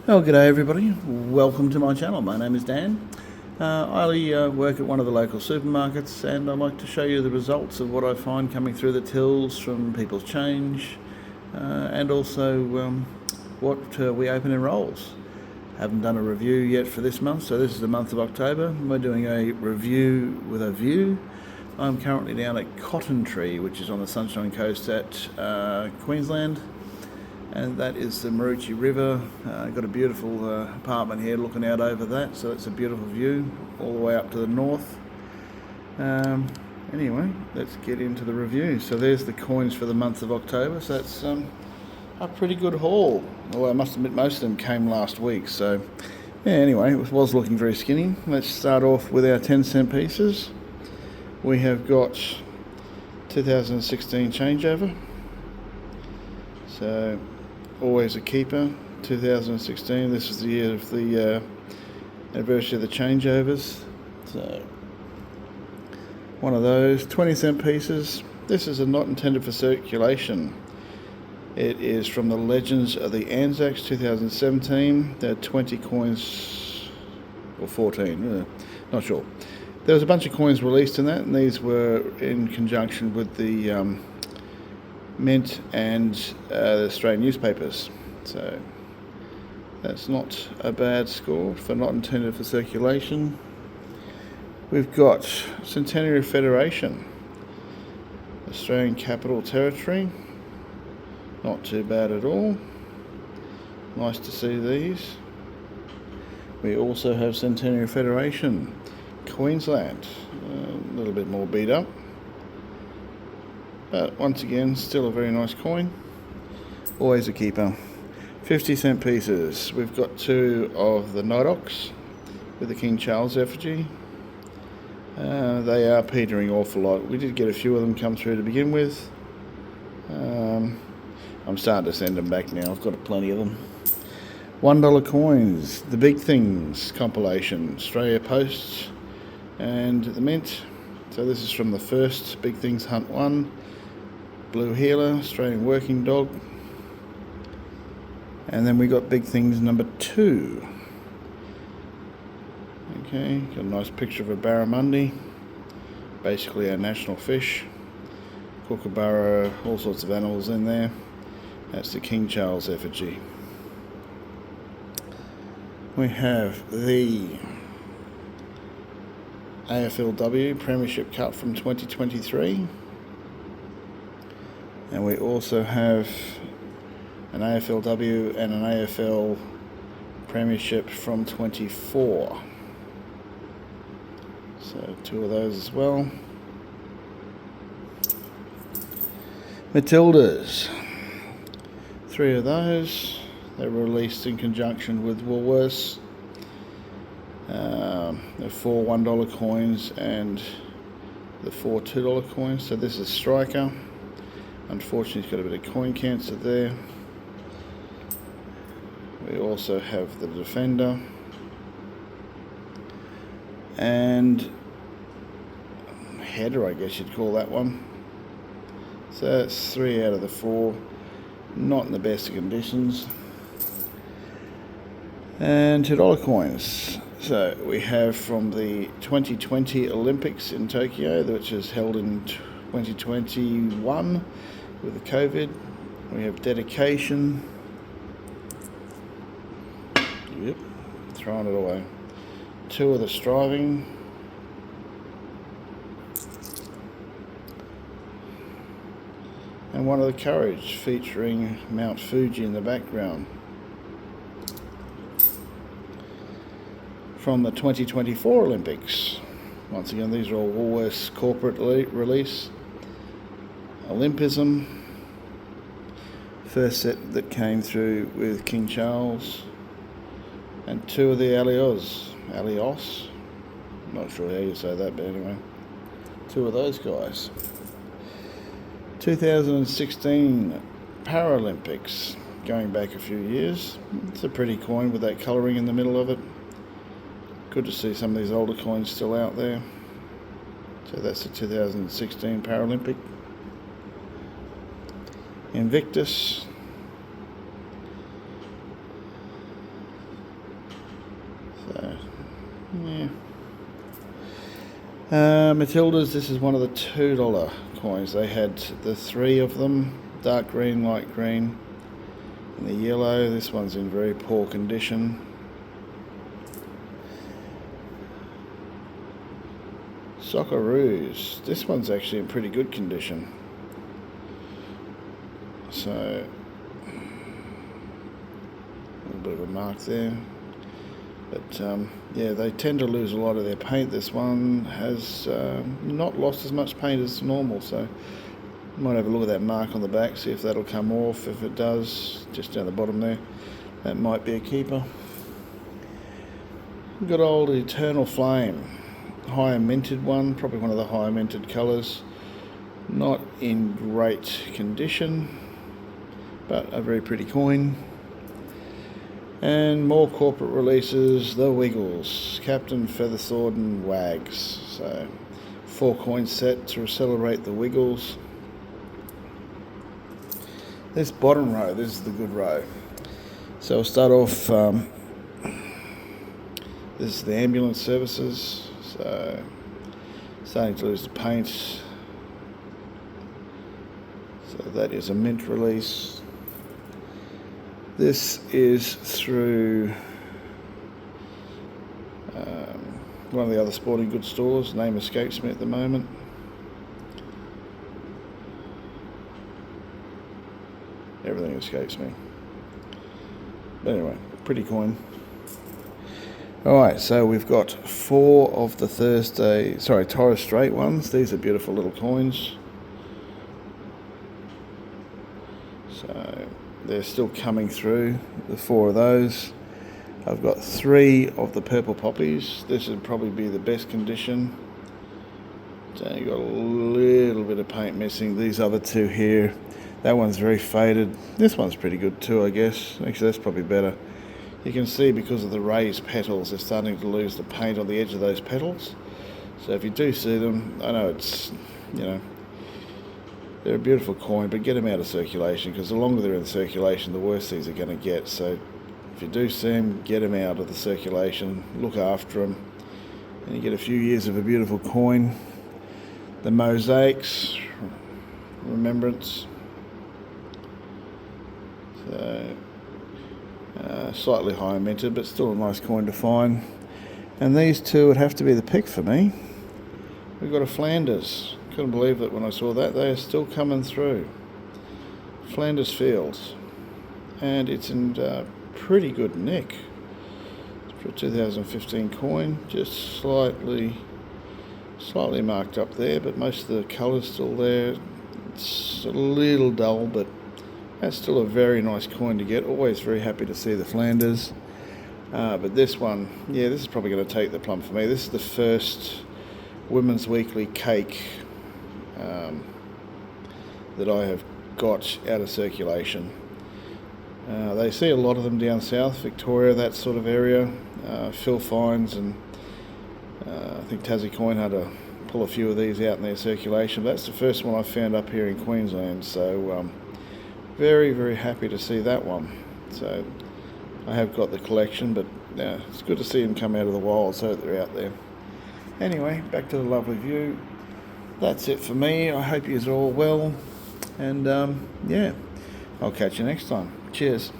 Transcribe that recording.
Well, g'day everybody. Welcome to my channel. My name is Dan. I work at one of the local supermarkets, and I like to show you the results of what I find coming through the tills from people's change, and also what we open in rolls. Haven't done a review yet for this month, so this is the month of October. We're doing a review with a view. I'm currently down at Cotton Tree, which is on the Sunshine Coast at Queensland. And that is the Maroochy River. Got a beautiful apartment here looking out over that, so it's a beautiful view all the way up to the north. Anyway, let's get into the review. So there's the coins for the month of October, so that's a pretty good haul. Although I must admit most of them came last week, so yeah, anyway, it was looking very skinny. Let's start off with our 10-cent pieces. We have got 2016 changeover. So always a keeper. 2016, this is the year of the anniversary of the changeovers. So one of those 20-cent pieces. This is not intended for circulation. It is from the Legends of the Anzacs 2017. There are 20 coins, or 14, not sure. There was a bunch of coins released in that, and these were in conjunction with the Mint and the Australian newspapers, so that's not a bad score for not intended for circulation. We've got Centenary Federation, Australian Capital Territory, not too bad at all. Nice to see these. We also have Centenary Federation, Queensland, a little bit more beat up. But once again, still a very nice coin. Always a keeper. 50-cent pieces. We've got two of the Nidox with the King Charles effigy. They are petering awful lot. We did get a few of them come through to begin with. I'm starting to send them back now. I've got plenty of them. $1 coins. The Big Things compilation. Australia Post and the Mint. So this is from the first Big Things Hunt 1. Blue Heeler, Australian Working Dog. And then we got Big Things number 2. Okay, got a nice picture of a barramundi. Basically our national fish. Kookaburra, all sorts of animals in there. That's the King Charles effigy. We have the AFLW Premiership Cup from 2023. And we also have an AFLW and an AFL Premiership from 24. So 2 of those as well. Matildas. 3 of those. They were released in conjunction with Woolworths. The 4 $1 coins and the 4 $2 coins. So this is Striker. Unfortunately, he's got a bit of coin cancer there. We also have the Defender. And Header, I guess you'd call that one. So that's 3 out of the 4. Not in the best of conditions. And $2 coins. So we have from the 2020 Olympics in Tokyo, which is held in 2021 with the COVID. We have Dedication. Yep, throwing it away. 2 of the Striving. And 1 of the Courage, featuring Mount Fuji in the background. From the 2024 Olympics. Once again, these are all Woolworths corporate release. Olympism. First set that came through with King Charles. And 2 of the Alios. Not sure how you say that, but anyway. 2 of those guys. 2016 Paralympics. Going back a few years. It's a pretty coin with that colouring in the middle of it. Good to see some of these older coins still out there. So that's the 2016 Paralympic. Invictus. Yeah. Matildas, this is one of the $2 coins. They had the 3 of them, dark green, light green, and the yellow. This one's in very poor condition. Socceroos, this one's actually in pretty good condition. So, a little bit of a mark there. But yeah, they tend to lose a lot of their paint. This one has not lost as much paint as normal, so might have a look at that mark on the back, see if that'll come off. If it does, just down the bottom there, that might be a keeper. Good old Eternal Flame, higher minted one, probably one of the higher minted colours. Not in great condition, but a very pretty coin. And more corporate releases, the Wiggles, Captain Feathersword and Wags. So 4 coin set to celebrate the Wiggles. This bottom row, this is the good row. So we'll start off, this is the ambulance services. So starting to lose the paint. So that is a mint release. This is through one of the other sporting goods stores. Name escapes me at the moment. Everything escapes me. But anyway, pretty coin. Alright, so we've got 4 of the Torres Strait ones. These are beautiful little coins. So they're still coming through, the 4 of those. I've got 3 of the purple poppies. This would probably be the best condition. So you've got a little bit of paint missing. These other 2 here, that one's very faded. This one's pretty good too, I guess. Actually, that's probably better. You can see because of the raised petals, they're starting to lose the paint on the edge of those petals. So if you do see them, I know it's, they're a beautiful coin, but get them out of circulation, because the longer they're in circulation, the worse these are going to get. So if you do see them, get them out of the circulation, look after them, and you get a few years of a beautiful coin. The mosaics, remembrance. So slightly higher minted, but still a nice coin to find. And these 2 would have to be the pick for me. We've got a Flanders. Couldn't believe it when I saw that. They are still coming through. Flanders Fields, and it's in pretty good nick. It's for a 2015 coin, just slightly marked up there, but most of the colour's still there. It's a little dull, but that's still a very nice coin to get. Always very happy to see the Flanders. But this one, yeah, this is probably going to take the plum for me. This is the first Women's Weekly cake that I have got out of circulation. They see a lot of them down south, Victoria, that sort of area. Phil Fines and I think Tassie Coin had to pull a few of these out in their circulation. But that's the first one I found up here in Queensland, so very, very happy to see that one. So I have got the collection, but yeah, it's good to see them come out of the wild so that they're out there. Anyway, back to the lovely view. That's it for me. I hope you're all well, and yeah, I'll catch you next time. Cheers.